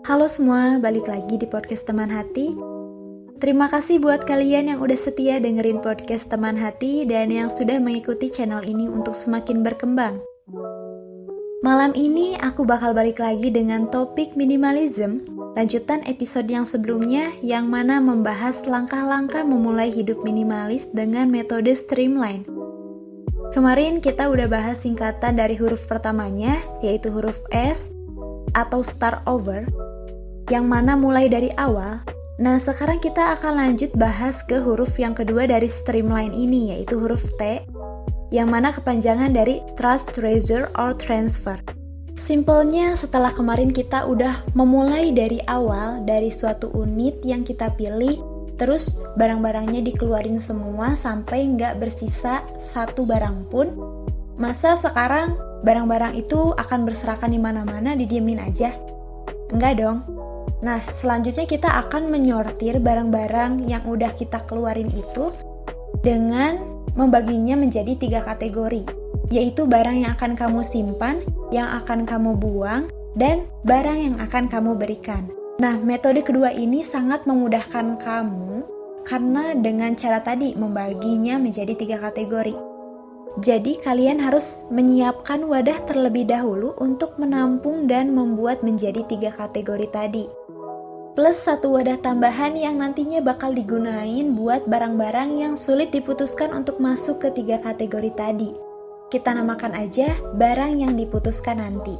Halo semua, balik lagi di podcast Teman Hati. Terima kasih buat kalian yang udah setia dengerin podcast Teman Hati dan yang sudah mengikuti channel ini untuk semakin berkembang. Malam ini aku bakal balik lagi dengan topik minimalism, lanjutan episode yang sebelumnya yang mana membahas langkah-langkah memulai hidup minimalis dengan metode streamline. Kemarin kita udah bahas singkatan dari huruf pertamanya, yaitu huruf S atau start over, yang mana mulai dari awal. Nah, sekarang kita akan lanjut bahas ke huruf yang kedua dari streamline ini, yaitu huruf T, yang mana kepanjangan dari trust, treasure, or transfer. Simpelnya, setelah kemarin kita udah memulai dari awal, dari suatu unit yang kita pilih, terus barang-barangnya dikeluarin semua sampai nggak bersisa satu barang pun, masa sekarang barang-barang itu akan berserakan di mana-mana, didiemin aja? Enggak dong. Nah, selanjutnya kita akan menyortir barang-barang yang udah kita keluarin itu dengan membaginya menjadi 3 kategori, yaitu barang yang akan kamu simpan, yang akan kamu buang, dan barang yang akan kamu berikan. Nah, metode kedua ini sangat memudahkan kamu karena dengan cara tadi membaginya menjadi 3 kategori. Jadi, kalian harus menyiapkan wadah terlebih dahulu untuk menampung dan membuat menjadi 3 kategori tadi. Plus 1 wadah tambahan yang nantinya bakal digunain buat barang-barang yang sulit diputuskan untuk masuk ke 3 kategori tadi. Kita namakan aja barang yang diputuskan nanti.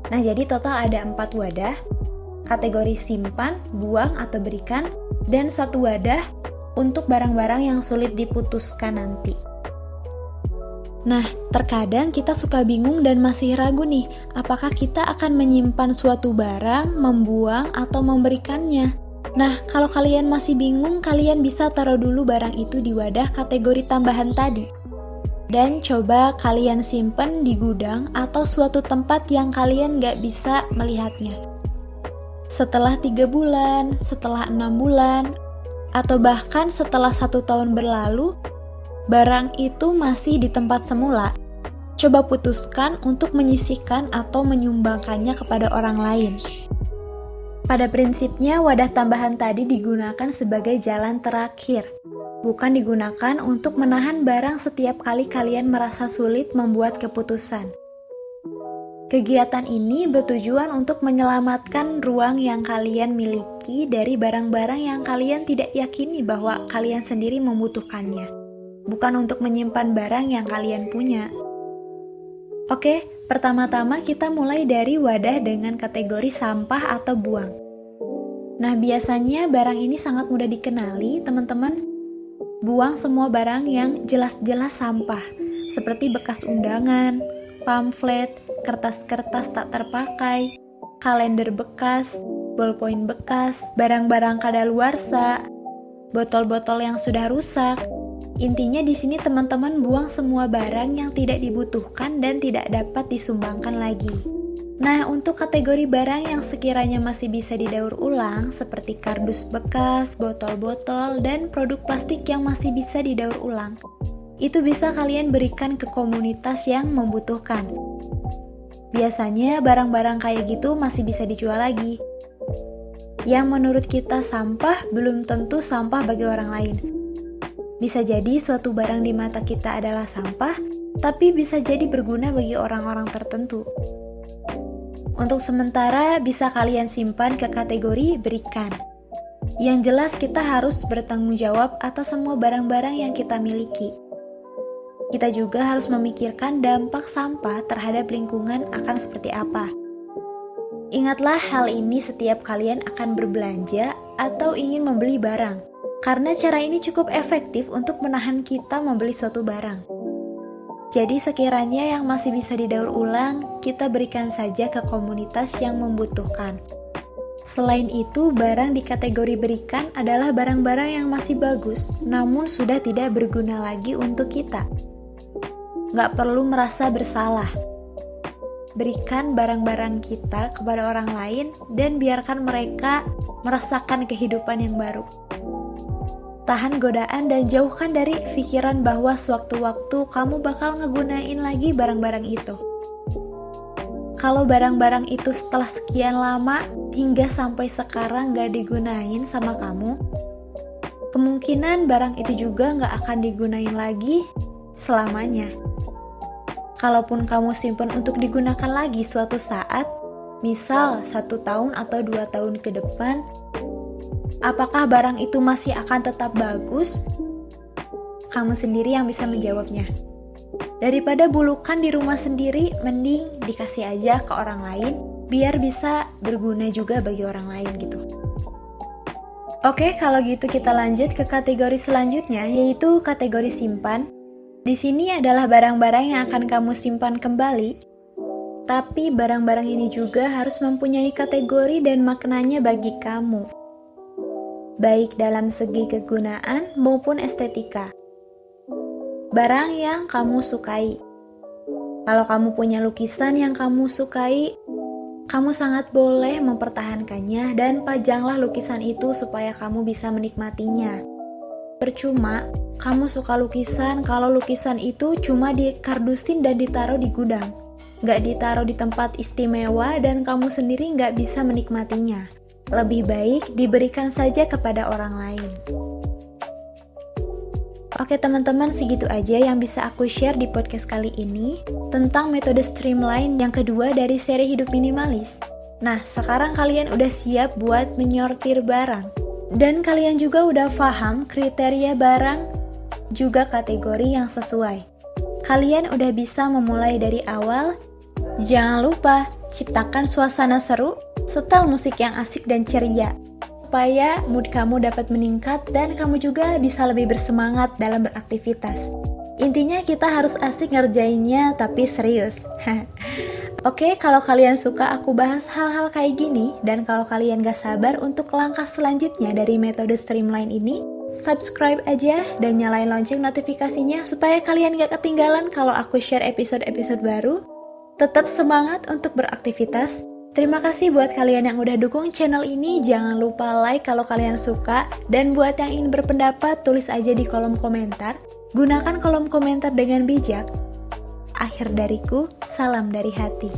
Nah, jadi total ada 4 wadah, kategori simpan, buang atau berikan, dan 1 wadah untuk barang-barang yang sulit diputuskan nanti. Nah, terkadang kita suka bingung dan masih ragu nih, apakah kita akan menyimpan suatu barang, membuang, atau memberikannya. Nah, kalau kalian masih bingung, kalian bisa taruh dulu barang itu di wadah kategori tambahan tadi. Dan coba kalian simpen di gudang atau suatu tempat yang kalian gak bisa melihatnya. Setelah 3 bulan, setelah 6 bulan, atau bahkan setelah 1 tahun berlalu, barang itu masih di tempat semula, coba putuskan untuk menyisihkan atau menyumbangkannya kepada orang lain. Pada prinsipnya, wadah tambahan tadi digunakan sebagai jalan terakhir, bukan digunakan untuk menahan barang setiap kali kalian merasa sulit membuat keputusan. Kegiatan ini bertujuan untuk menyelamatkan ruang yang kalian miliki dari barang-barang yang kalian tidak yakini bahwa kalian sendiri membutuhkannya. Bukan untuk menyimpan barang yang kalian punya. Oke, pertama-tama kita mulai dari wadah dengan kategori sampah atau buang. Nah, biasanya barang ini sangat mudah dikenali, teman-teman. Buang semua barang yang jelas-jelas sampah, seperti bekas undangan, pamflet, kertas-kertas tak terpakai, kalender bekas, ballpoint bekas, barang-barang kadaluarsa, botol-botol yang sudah rusak. Intinya di sini teman-teman buang semua barang yang tidak dibutuhkan dan tidak dapat disumbangkan lagi. Nah, untuk kategori barang yang sekiranya masih bisa didaur ulang seperti kardus bekas, botol-botol, dan produk plastik yang masih bisa didaur ulang, itu bisa kalian berikan ke komunitas yang membutuhkan. Biasanya barang-barang kayak gitu masih bisa dijual lagi. Yang menurut kita sampah belum tentu sampah bagi orang lain. Bisa jadi suatu barang di mata kita adalah sampah, tapi bisa jadi berguna bagi orang-orang tertentu. Untuk sementara, bisa kalian simpan ke kategori berikan. Yang jelas kita harus bertanggung jawab atas semua barang-barang yang kita miliki. Kita juga harus memikirkan dampak sampah terhadap lingkungan akan seperti apa. Ingatlah hal ini setiap kalian akan berbelanja atau ingin membeli barang. Karena cara ini cukup efektif untuk menahan kita membeli suatu barang. Jadi sekiranya yang masih bisa didaur ulang, kita berikan saja ke komunitas yang membutuhkan. Selain itu, barang di kategori berikan adalah barang-barang yang masih bagus, namun sudah tidak berguna lagi untuk kita. Nggak perlu merasa bersalah. Berikan barang-barang kita kepada orang lain dan biarkan mereka merasakan kehidupan yang baru. Tahan godaan dan jauhkan dari pikiran bahwa sewaktu-waktu kamu bakal ngegunain lagi barang-barang itu. kalau barang-barang itu setelah sekian lama hingga sampai sekarang gak digunain sama kamu, kemungkinan barang itu juga gak akan digunain lagi selamanya. Kalaupun kamu simpan untuk digunakan lagi suatu saat, misal 1 tahun atau 2 tahun ke depan, apakah barang itu masih akan tetap bagus? Kamu sendiri yang bisa menjawabnya. Daripada bulukan di rumah sendiri, mending dikasih aja ke orang lain, biar bisa berguna juga bagi orang lain gitu. Oke, kalau gitu kita lanjut ke kategori selanjutnya, yaitu kategori simpan. Di sini adalah barang-barang yang akan kamu simpan kembali, tapi barang-barang ini juga harus mempunyai kategori dan maknanya bagi kamu, baik dalam segi kegunaan maupun estetika. Barang yang kamu sukai. Kalau kamu punya lukisan yang kamu sukai, kamu sangat boleh mempertahankannya dan pajanglah lukisan itu supaya kamu bisa menikmatinya. Percuma, kamu suka lukisan kalau lukisan itu cuma dikardusin dan ditaruh di gudang. Nggak ditaruh di tempat istimewa dan kamu sendiri nggak bisa menikmatinya. Lebih baik diberikan saja kepada orang lain. Oke teman-teman, segitu aja yang bisa aku share di podcast kali ini tentang metode streamline yang kedua dari seri Hidup Minimalis. Nah, sekarang kalian udah siap buat menyortir barang. Dan kalian juga udah paham kriteria barang, juga kategori yang sesuai. Kalian udah bisa memulai dari awal. Jangan lupa, ciptakan suasana seru, setel musik yang asik dan ceria, supaya mood kamu dapat meningkat dan kamu juga bisa lebih bersemangat dalam beraktivitas. Intinya kita harus asik ngerjainnya tapi serius. Oke, kalau kalian suka aku bahas hal-hal kayak gini, dan kalau kalian gak sabar untuk langkah selanjutnya dari metode streamline ini, subscribe aja dan nyalain lonceng notifikasinya supaya kalian gak ketinggalan kalau aku share episode-episode baru. Tetap semangat untuk beraktivitas. Terima kasih buat kalian yang udah dukung channel ini. Jangan lupa like kalau kalian suka. Dan buat yang ingin berpendapat, tulis aja di kolom komentar. Gunakan kolom komentar dengan bijak. Akhir dariku, salam dari hati.